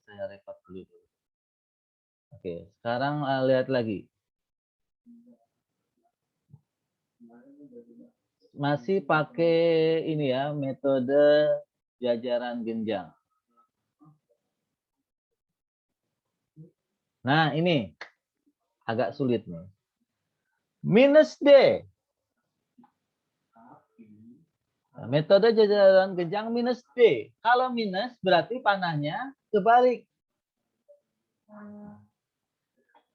Saya record dulu. Oke, sekarang lihat lagi. Masih pakai ini ya, metode jajaran genjang. Nah, ini agak sulit nih. Minus D. Nah, metode jajaran genjang minus D. Kalau minus berarti panahnya kebalik.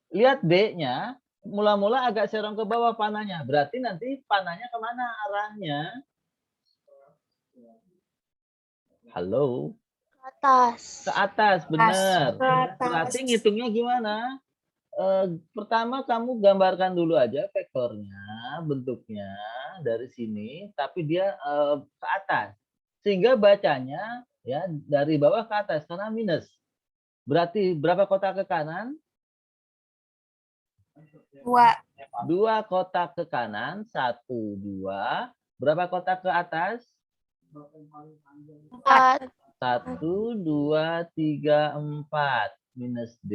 Lihat D-nya, mula-mula agak serong ke bawah panahnya. Berarti nanti panahnya kemana arahnya? Halo? Ke atas. Ke atas, benar. Ke atas. Berarti ngitungnya gimana? Pertama kamu gambarkan dulu aja vektornya, bentuknya dari sini, tapi dia ke atas. Sehingga bacanya ya dari bawah ke atas karena minus. Berarti berapa kotak ke kanan? 2. 2 kotak ke kanan, 1, 2. Berapa kotak ke atas? 4. 1, 2, 3, 4. Minus D.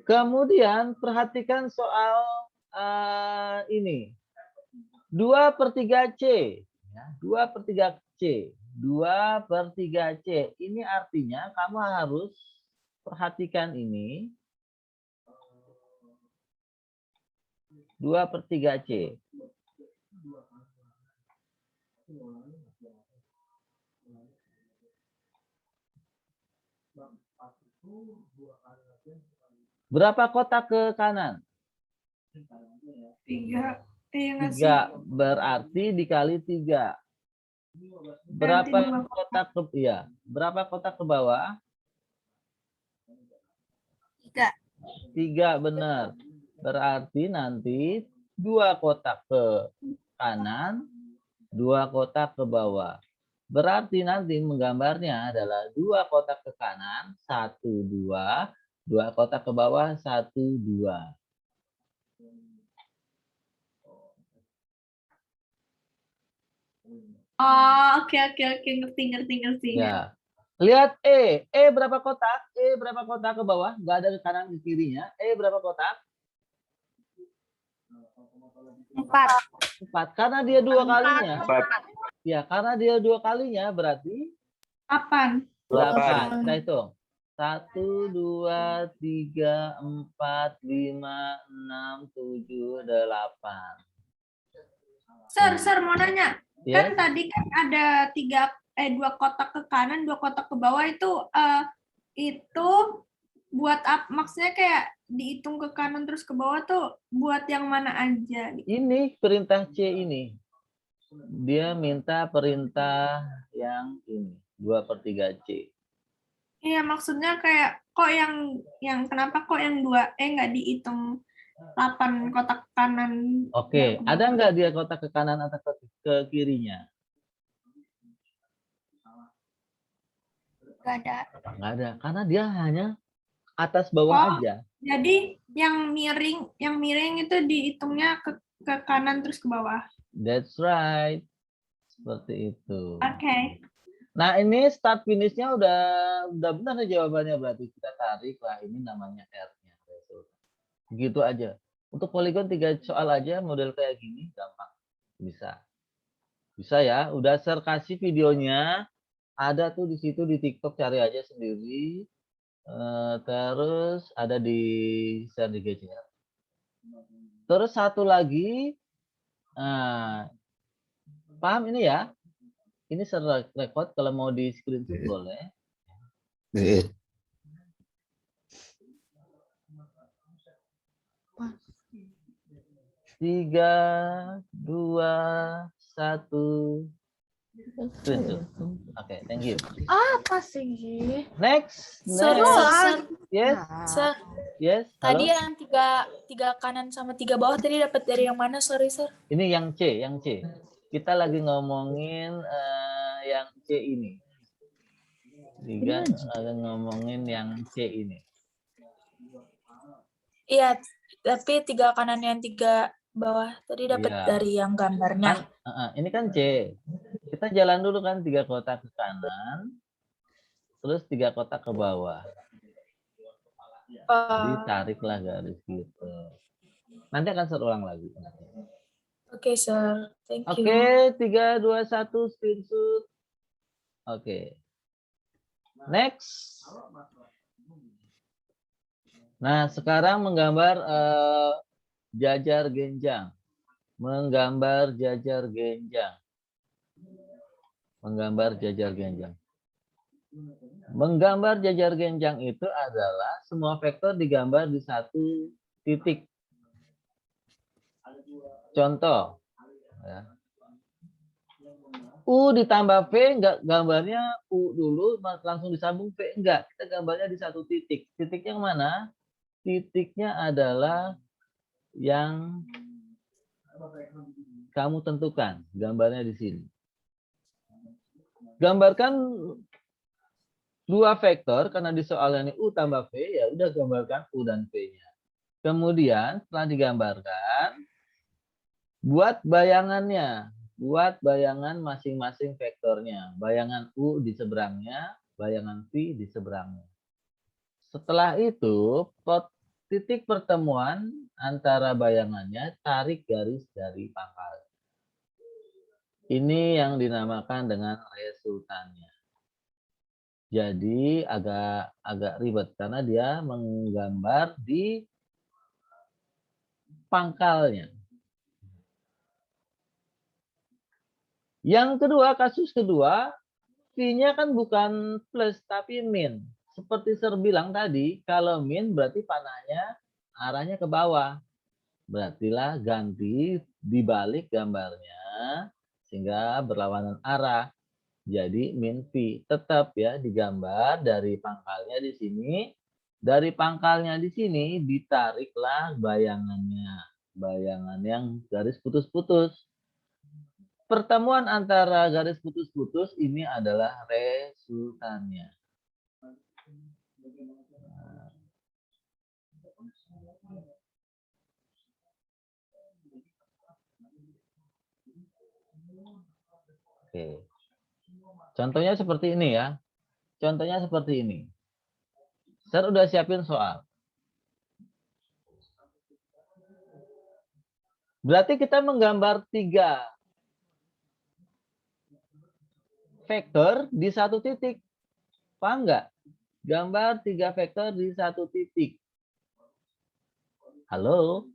Kemudian perhatikan soal ini. 2/3 C. Ya, 2/3 C. 2/3 C. Ini artinya kamu harus perhatikan ini. 2/3 C. Berapa kotak ke kanan? 3. 3. Berarti dikali 3. Berapa kotak ke berapa kotak ke bawah? 3. 3, benar. Berarti nanti 2 kotak ke kanan, 2 kotak ke bawah. Berarti nanti menggambarnya adalah 2 kotak ke kanan, 1, 2. 2 kotak ke bawah, 1, 2. Oh, oke, ngerti. Ya. Lihat E. E berapa kotak? E berapa kotak ke bawah? Nggak ada ke kanan ke kirinya. E berapa kotak? 4. 4. Karena dia 2 kalinya. Ya, karena dia 2 kalinya berarti 8. 8. Kita hitung. 1, 2, 3, 4, 5, 6, 7, 8. Sir, mau nanya. Ya. Kan tadi kan ada 2 kotak ke kanan, 2 kotak ke bawah itu buat maksudnya kayak dihitung ke kanan terus ke bawah tuh buat yang mana aja gitu. Ini perintah C ini. Dia minta perintah yang ini, 2/3 C. Iya, maksudnya kayak kok yang kenapa kok yang 2 nggak dihitung 8 kotak kanan. Oke, ada nggak dia kotak ke kanan atau ke kirinya? Nggak ada. Nggak ada, karena dia hanya atas bawah aja. Jadi yang miring itu dihitungnya ke kanan terus ke bawah. That's right. Seperti itu. Oke. Nah, ini start finishnya udah benar nih jawabannya, berarti kita tarik lah, ini namanya R-nya. Begitu aja. Untuk poligon 3 soal aja model kayak gini gampang. Bisa. Bisa ya, udah share kasih videonya. Ada tuh di situ di TikTok, cari aja sendiri. Terus ada di share di GCR. Terus satu lagi, paham ini ya? Ini share record, kalau mau di screenshot boleh. 3, 2, 1. Screenshot. Oke, thank you. Apa sih? Next. Sir. Yes. Sir, Yes. tadi Halo. yang tiga kanan sama 3 bawah tadi dapat dari yang mana? Sorry, sir. Ini yang C, Kita lagi ngomongin yang C ini. Tiga lagi ngomongin yang C ini. Iya, tapi 3 kanan yang 3 bawah tadi dapat Iya. dari yang gambarnya. Ini kan C. Kita jalan dulu kan 3 kotak ke kanan, terus 3 kotak ke bawah. Jadi tariklah garis gitu. Nanti akan saya ulang lagi. Oke, sir. Thank you. Oke, 3, 2, 1, screenshot. Oke. Next. Nah, sekarang menggambar jajar genjang. Menggambar jajar genjang. Menggambar jajar genjang. Menggambar jajar genjang itu adalah semua vektor digambar di satu titik. Contoh, ya. U ditambah V, enggak gambarnya U dulu langsung disambung V, enggak. Kita gambarnya di satu titik. Titiknya mana? Titiknya adalah yang kamu tentukan. Gambarnya di sini. Gambarkan dua vektor, karena di soalnya ini U tambah V, ya udah gambarkan U dan V-nya. Kemudian setelah digambarkan, buat bayangannya. Buat bayangan masing-masing vektornya. Bayangan U di seberangnya, bayangan V di seberangnya. Setelah itu, titik pertemuan antara bayangannya, tarik garis dari pangkal. Ini yang dinamakan dengan resultannya. Jadi agak ribet karena dia menggambar di pangkalnya. Yang kedua, kasus kedua, V-nya kan bukan plus tapi min. Seperti Sir bilang tadi, kalau min berarti panahnya arahnya ke bawah. Berartilah ganti dibalik gambarnya sehingga berlawanan arah. Jadi min V. Tetap ya digambar dari pangkalnya di sini. Dari pangkalnya di sini ditariklah bayangannya. Bayangan yang garis putus-putus. Pertemuan antara garis putus-putus ini adalah resultannya. Oke. Contohnya seperti ini ya. Contohnya seperti ini. Saya udah siapin soal. Berarti kita menggambar 3 vektor di satu titik. Paham nggak? Gambar 3 vektor di satu titik. Halo?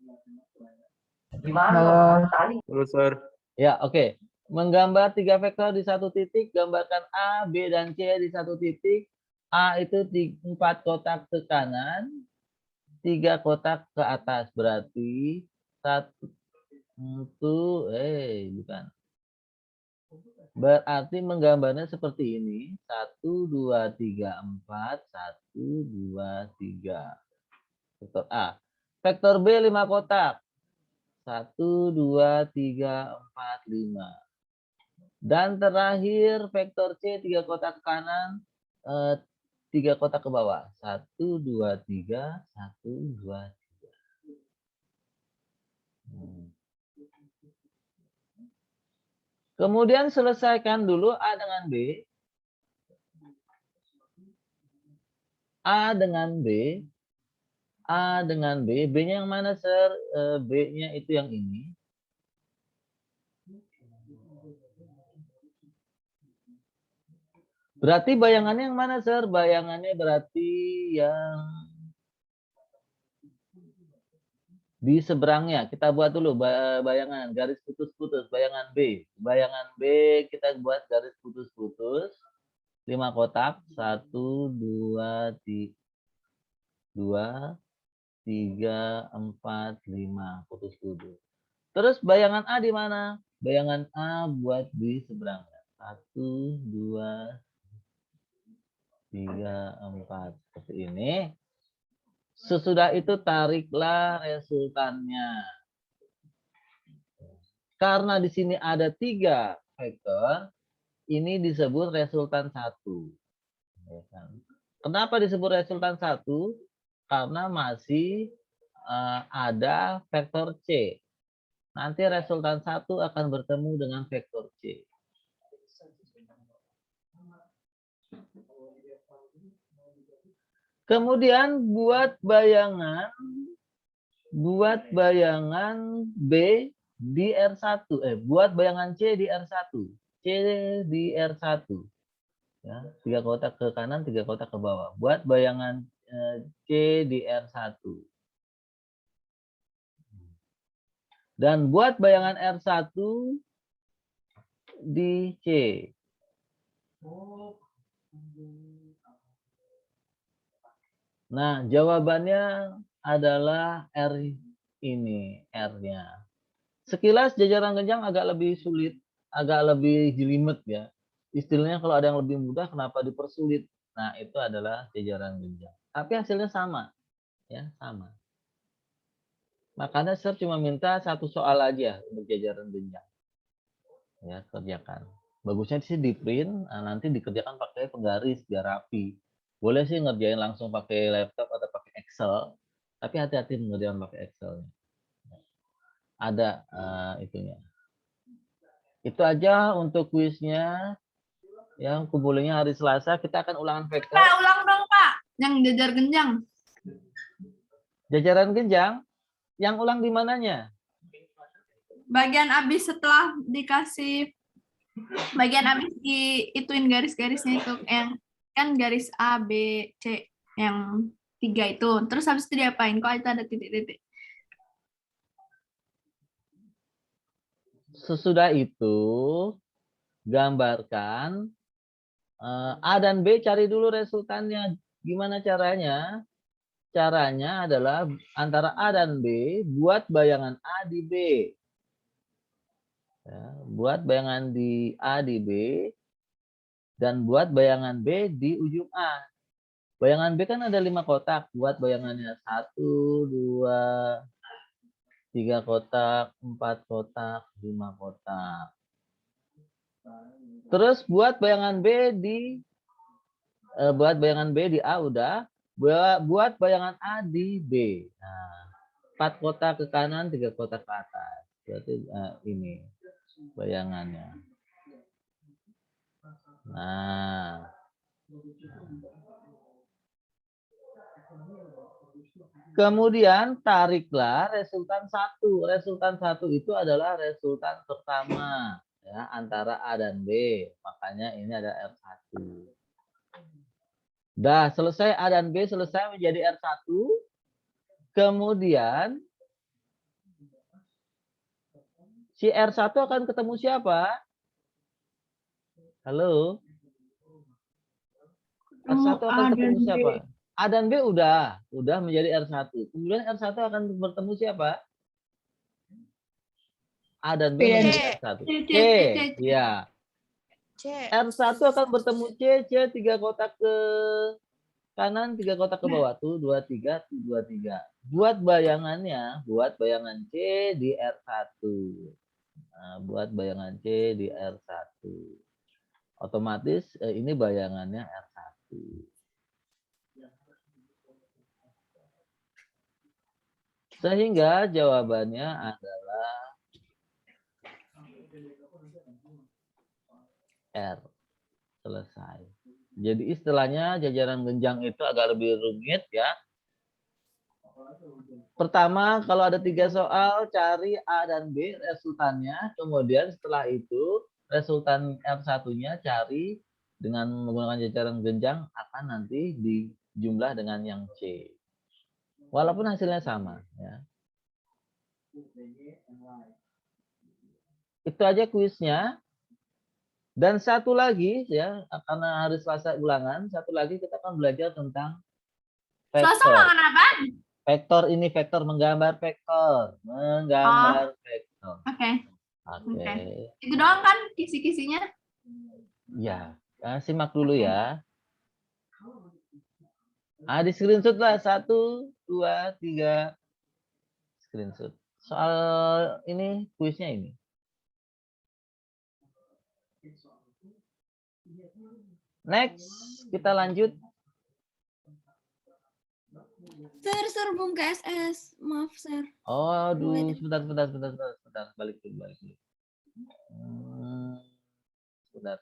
Halo, Sir. Ya, oke. Menggambar 3 vektor di satu titik, gambarkan A, B, dan C di satu titik. A itu 4 kotak ke kanan, 3 kotak ke atas. Berarti bukan. Berarti menggambarnya seperti ini. 1, 2, 3, 4. 1, 2, 3. Vektor A. Vektor B 5 kotak. 1, 2, 3, 4, 5. Dan terakhir vektor C 3 kotak ke kanan, 3 kotak ke bawah. 1, 2, 3, 1, 2, 3. Kemudian selesaikan dulu A dengan B. A dengan B. A dengan B. B-nya yang mana, Sir? B-nya itu yang ini. Berarti bayangannya yang mana, Sir? Bayangannya berarti yang di seberangnya. Kita buat dulu bayangan garis putus-putus. Bayangan B. Bayangan B kita buat garis putus-putus. 5 kotak. 1, 2, 3, 4, 5. Putus-putus. Terus bayangan A di mana? Bayangan A buat di seberangnya. 1, 2, 3, 4. Seperti ini. Sesudah itu tariklah resultannya. Karena di sini ada 3 vektor, ini disebut resultan 1. Kenapa disebut resultan 1? Karena masih ada vektor C. Nanti resultan 1 akan bertemu dengan vektor C. Kemudian buat bayangan B di R1. Buat bayangan C di R1. C di R1. Ya, 3 kotak ke kanan, 3 kotak ke bawah. Buat bayangan C di R1. Dan buat bayangan R1 di C. Nah, jawabannya adalah R ini, R-nya. Sekilas jajaran genjang agak lebih sulit, agak lebih jelimet ya. Istilahnya kalau ada yang lebih mudah kenapa dipersulit? Nah, itu adalah jajaran genjang. Tapi hasilnya sama. Ya, sama. Makanya saya cuma minta satu soal aja untuk jajaran genjang. Ya, kerjakan. Bagusnya sih di print, nanti dikerjakan pakai penggaris biar rapi. Boleh sih ngerjain langsung pakai laptop atau pakai Excel, tapi hati-hati ngerjain pakai Excel. Ada itunya. Itu aja untuk kuisnya. Yang kumpulnya hari Selasa, kita akan ulangan vektor. Pak, ulang dong, Pak. Yang jajar genjang. Jajaran genjang, yang ulang di mananya? Bagian habis setelah dikasih bagian habis diituin garis-garisnya itu yang kan garis A, B, C yang 3 itu. Terus habis itu diapain? Kok itu ada titik-titik? Sesudah itu, gambarkan A dan B, cari dulu resultannya. Gimana caranya? Caranya adalah antara A dan B, buat bayangan A di B. Ya, buat bayangan di A di B, dan buat bayangan B di ujung A. Bayangan B kan ada 5 kotak. Buat bayangannya 1, 2, 3 kotak, 4 kotak, 5 kotak. Terus buat bayangan B di A udah. Buat bayangan A di B. Nah, 4 kotak ke kanan, 3 kotak ke atas. Berarti ini bayangannya. Nah. Kemudian tariklah resultan 1. Resultan 1 itu adalah resultan pertama ya, antara A dan B. Makanya ini ada R1. Dah selesai A dan B selesai menjadi R1. Kemudian si R1 akan ketemu siapa? Halo? R1 akan ketemu siapa? A dan B udah menjadi R1. Kemudian R1 akan bertemu siapa? A dan B menjadi R1. C. Ya. R1 akan bertemu C 3 kotak ke kanan, 3 kotak ke bawah. Tuh, 2, 3, 2, 3. Buat bayangan C di R1. Nah, buat bayangan C di R1. Otomatis ini bayangannya R1. Sehingga jawabannya adalah R. Selesai. Jadi istilahnya jajaran genjang itu agak lebih rumit ya. Pertama, kalau ada 3 soal, cari A dan B resultannya. Kemudian setelah itu, resultan R1-nya cari dengan menggunakan jajaran genjang akan nanti dijumlah dengan yang C. Walaupun hasilnya sama. Ya. Itu aja kuisnya. Dan satu lagi ya, karena hari Selasa ulangan, satu lagi kita akan belajar tentang vektor. Selasa ulangan apa? Vektor ini vektor menggambar vektor, vektor. Oke. Oke. Itu doang kan kisi-kisinya? Ya, simak dulu ya. Di screenshot lah 1, 2, 3 screenshot. Soal ini kuisnya ini. Next, kita lanjut. Sir, belum ke SS. Maaf, Sir. Oh, aduh, sebentar. Balik dulu. Sebentar.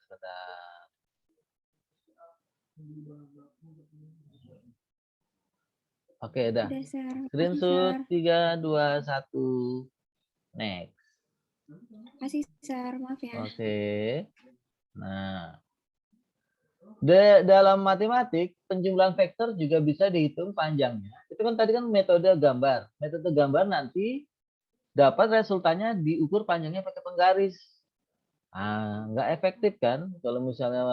Oke, dah. Udah, Sir. Makasih, Screenshot Sir. 3, 2, 1. Next. Makasih, Sir. Maaf ya. Oke. Nah, dalam matematik, penjumlahan vektor juga bisa dihitung panjangnya. Itu kan tadi kan metode gambar. Metode gambar nanti dapat resultannya diukur panjangnya pakai penggaris. Nggak efektif kan kalau misalnya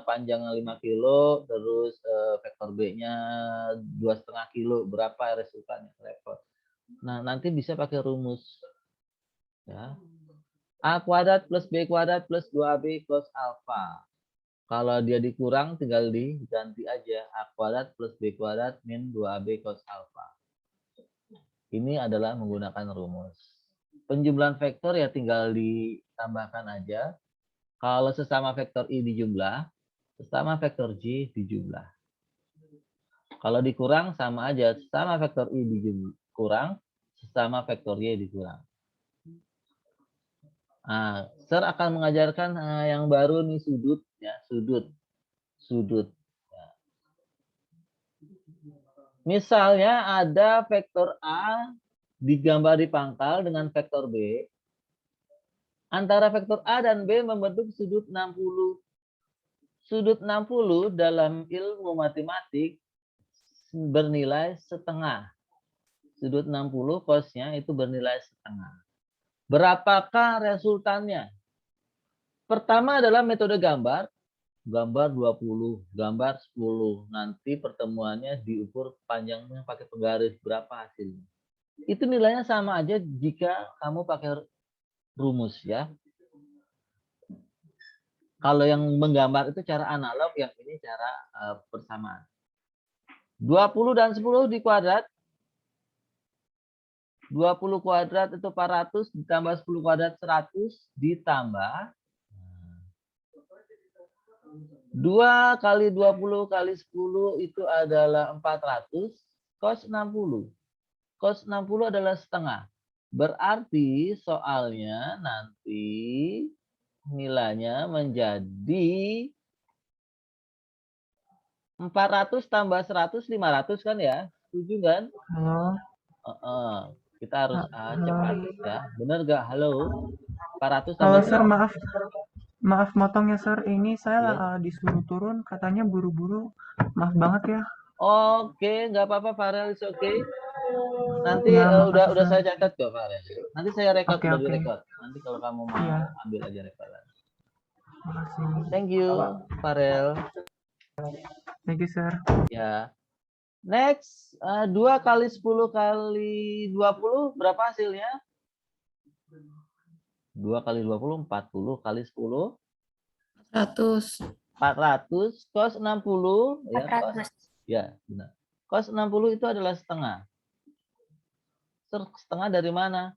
panjangnya 5 kilo, terus vektor B-nya 2,5 kilo, berapa resultannya? Repot. Nah, nanti bisa pakai rumus. Ya. A kuadrat plus B kuadrat plus 2AB cos alfa. Kalau dia dikurang tinggal diganti aja. A kuadrat plus B kuadrat min 2AB cos alfa. Ini adalah menggunakan rumus. Penjumlahan vektor ya tinggal ditambahkan aja. Kalau sesama vektor I dijumlah, sesama vektor J dijumlah. Kalau dikurang sama aja, sesama vektor I dikurang, sesama vektor Y dikurang. Sir akan mengajarkan yang baru nih, sudut ya, sudut. Ya. Misalnya ada vektor A digambar di pangkal dengan vektor B. Antara vektor A dan B membentuk sudut 60. Sudut 60 dalam ilmu matematik bernilai setengah. Sudut 60 cosnya itu bernilai setengah. Berapakah resultannya? Pertama adalah metode gambar. Gambar 20, gambar 10. Nanti pertemuannya diukur panjangnya pakai penggaris, berapa hasilnya. Itu nilainya sama aja jika kamu pakai rumus ya. Kalau yang menggambar itu cara analog, yang ini cara persamaan. 20 dan 10 di kuadrat. 20 kuadrat itu 400 ditambah 10 kuadrat 100 ditambah 2 kali 20 kali 10 itu adalah 400 cos 60. Cos 60 adalah setengah. Berarti soalnya nanti nilainya menjadi 400 tambah 100, 500 kan ya? Setuju kan? Halo. Kita harus Halo. cepat ya. Benar gak? Halo? 400 Halo, tambah Sir, 100. maaf motong ya, Sir. Ini saya Iya. disuruh turun, katanya buru-buru. Maaf banget ya. Oke, nggak apa-apa Farel, it's okay. Nanti Ya, makasih, udah Sir. saya catat kok Farel. Nanti saya record, Oke, udah oke. direkod. Nanti kalau kamu mau Iya. ambil aja rekodan. Makasih. Thank you, Farel. Thank you, Sir. Ya. Next, 2 kali 10 kali 20 berapa hasilnya? 2 kali 20, 40 kali 10. 100. 400 cos 60 ya, 400. ya benar. Cos 60 itu adalah setengah. Setengah dari mana?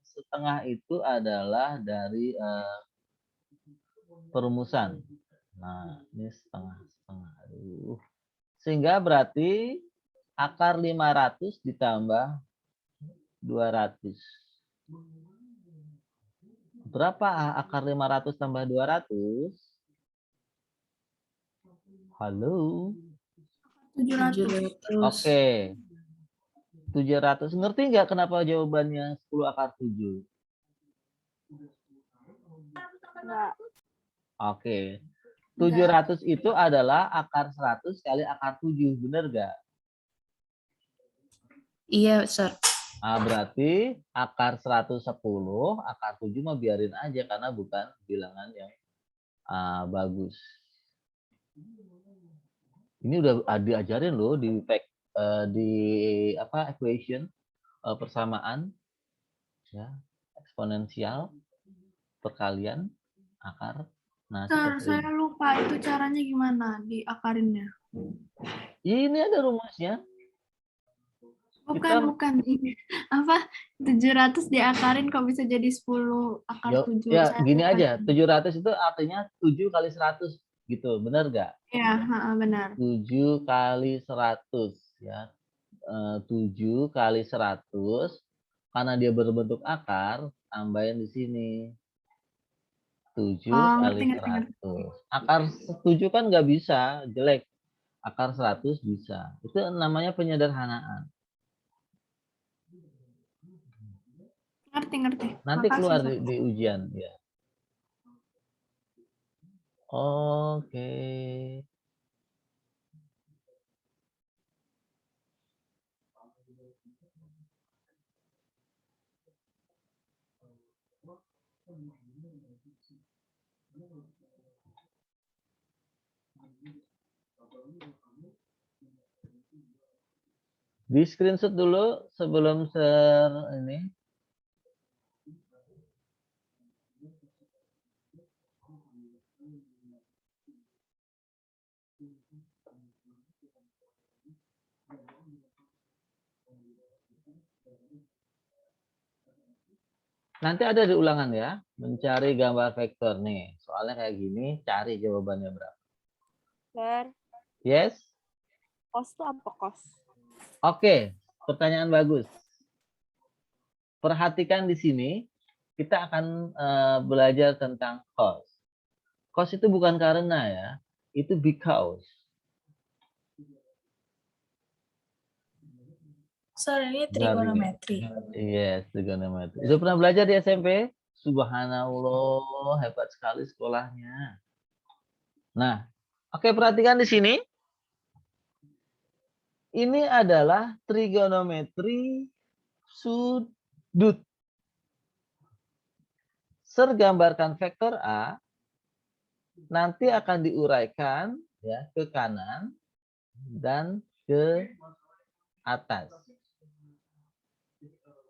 Setengah itu adalah dari perumusan. Nah, ini setengah. Aduh. Sehingga berarti akar 500 ditambah 200. Berapa akar 500 tambah 200? Halo? 700. Oke. 700. Ngerti nggak kenapa jawabannya 10 akar 7? Oke. 700 itu adalah akar 100 kali akar 7. Benar nggak? Iya, Sir. Berarti akar 110, akar 7 mah biarin aja karena bukan bilangan yang bagus. Ini udah diajarin loh di equation, persamaan ya, eksponensial, perkalian, akar. Nah, Sir, saya lupa itu caranya gimana diakarinnya. ini ada rumusnya. Bukan. Apa? 700 diakarin kok bisa jadi 10 akar 7. Ya, Saya gini lupa. aja. 700 itu artinya 7 kali 100 gitu. Benar nggak? Ya, benar. 7 kali 100 ya. 7 kali 100 karena dia berbentuk akar, tambahin di sini. 7 kali 100. Akar 7 kan nggak bisa, jelek. Akar 100 bisa. Itu namanya penyederhanaan. Ngerti. Nanti Makasih, keluar Sob. di ujian ya. Oke. Di screenshot dulu sebelum share ini. Nanti ada di ulangan ya, mencari gambar vektor nih. Soalnya kayak gini, cari jawabannya berapa. Sir, Yes? kos itu apa kos? Oke, pertanyaan bagus. Perhatikan di sini, kita akan belajar tentang cos. Cos itu bukan karena ya, itu because. Sir, ini trigonometri. Yes, trigonometri. Udah pernah belajar di SMP? Subhanallah, hebat sekali sekolahnya. Nah, oke, perhatikan di sini. Ini adalah trigonometri sudut. Gambarkan vektor A, nanti akan diuraikan ya ke kanan dan ke atas.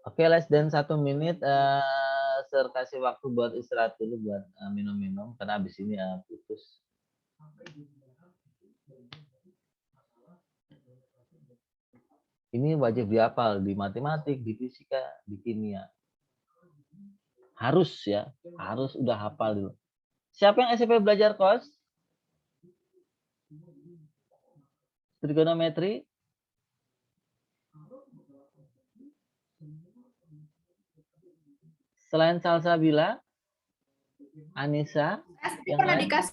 Oke, less than 1 menit. Sir kasih waktu buat istirahat dulu, buat minum-minum karena habis ini putus. Ini wajib dihafal di matematik, di fisika, di kimia. Harus ya, harus udah hafal dulu. Siapa yang SMP belajar cos? Trigonometri? Selain Salsabila, Anissa, Pasti yang pernah lain? dikasih